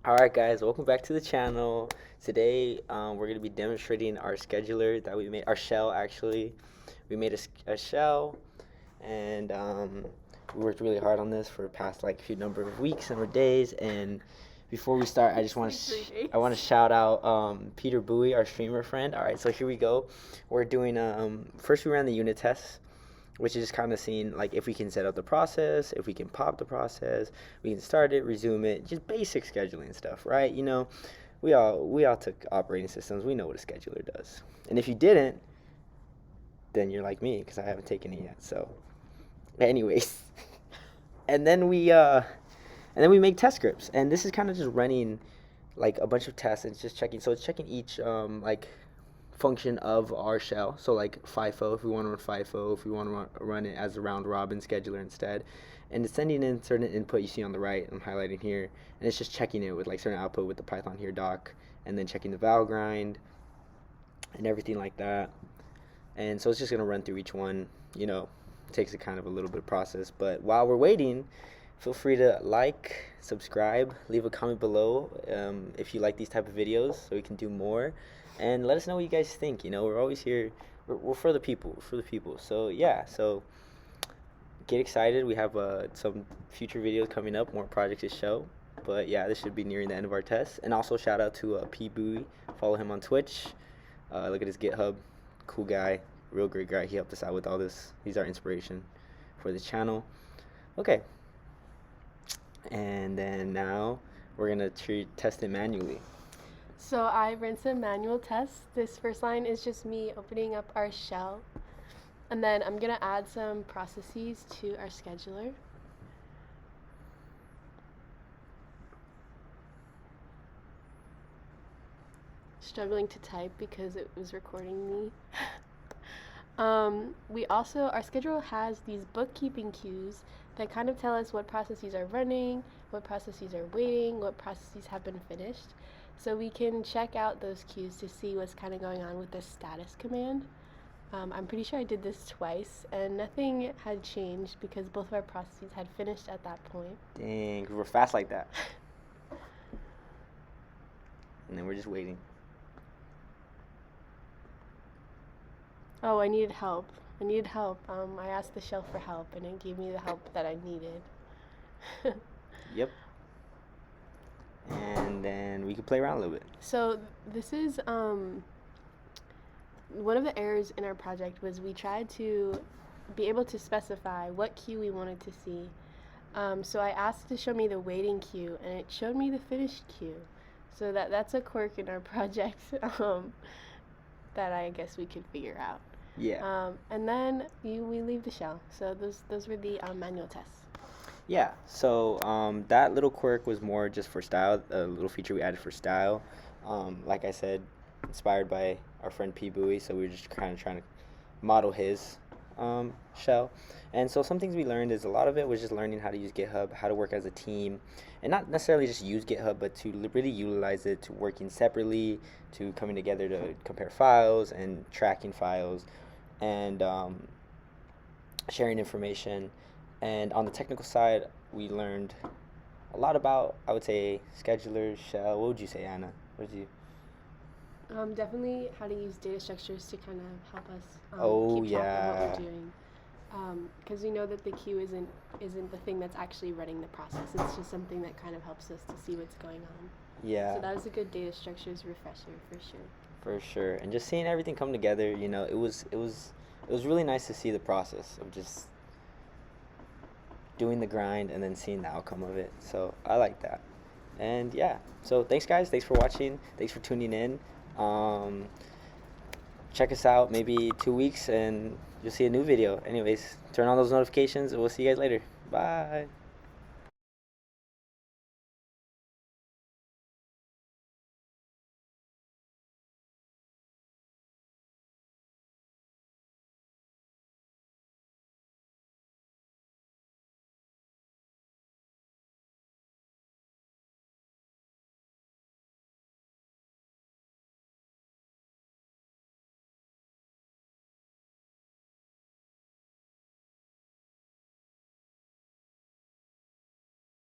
Alright guys, welcome back to the channel. Today we're going to be demonstrating our scheduler that we made, our shell actually. We made a shell and we worked really hard on this for the past like few number of weeks and days. And before we start, I just want to shout out Peter Bowie, our streamer friend. Alright, so here we go. We're doing, first we ran the unit tests, which is kind of seeing like if we can set up the process, if we can pop the process, we can start it, resume it, just basic scheduling stuff, right? You know, we all took operating systems. We know what a scheduler does. And if you didn't, then you're like me because I haven't taken it yet. So, anyways, and then we make test scripts, and this is kind of just running like a bunch of tests and just checking. So it's checking each like function of our shell. So like FIFO, if we want to run FIFO, if we want to run it as a round robin scheduler instead. And it's sending in certain input you see on the right, I'm highlighting here, and it's just checking it with like certain output with the Python here doc, and then checking the val grind and everything like that. And so it's just going to run through each one. You know, it takes a kind of a little bit of process, but while we're waiting, feel free to like, subscribe, leave a comment below if you like these type of videos so we can do more. And let us know what you guys think. You know, we're always here. We're for the people. We're for the people. So yeah. So get excited. We have some future videos coming up, more projects to show. But yeah, this should be nearing the end of our test. And also shout out to P Bowie. Follow him on Twitch. Look at his GitHub. Cool guy. Real great guy. He helped us out with all this. He's our inspiration for the channel. Okay. And then now we're gonna test it manually. So I ran some manual tests. This first line is just me opening up our shell. And then I'm going to add some processes to our scheduler. Struggling to type because it was recording me. Our schedule has these bookkeeping queues that kind of tell us what processes are running, what processes are waiting, what processes have been finished. So we can check out those queues to see what's kind of going on with the status command. I'm pretty sure I did this twice, and nothing had changed because both of our processes had finished at that point. Dang, we're fast like that. And then we're just waiting. Oh, I needed help. I asked the shell for help, and it gave me the help that I needed. Yep. And then we can play around a little bit. So this is one of the errors in our project was we tried to be able to specify what queue we wanted to see. So I asked to show me the waiting queue, and it showed me the finished queue. So that's a quirk in our project that I guess we could figure out. Yeah. And then we leave the shell. So those were the manual tests. Yeah, so that little quirk was more just for style, a little feature we added for style. Like I said, inspired by our friend P. Bowie, so we were just kind of trying to model his shell. And so some things we learned is a lot of it was just learning how to use GitHub, how to work as a team, and not necessarily just use GitHub, but to really utilize it to working separately, to coming together to compare files and tracking files, and sharing information. And on the technical side, we learned a lot about, I would say, schedulers, shell. What would you say, Anna? What did you? Definitely how to use data structures to kind of help us keep track of what we're doing. Because we know that the queue isn't the thing that's actually running the process. It's just something that kind of helps us to see what's going on. Yeah. So that was a good data structures refresher for sure. For sure. And just seeing everything come together, you know, it was really nice to see the process of just doing the grind and then seeing the outcome of it. So I like that. And yeah, so thanks guys, thanks for watching, thanks for tuning in. Check us out maybe 2 weeks and you'll see a new video. Anyways, turn on those notifications and we'll see you guys later. Bye.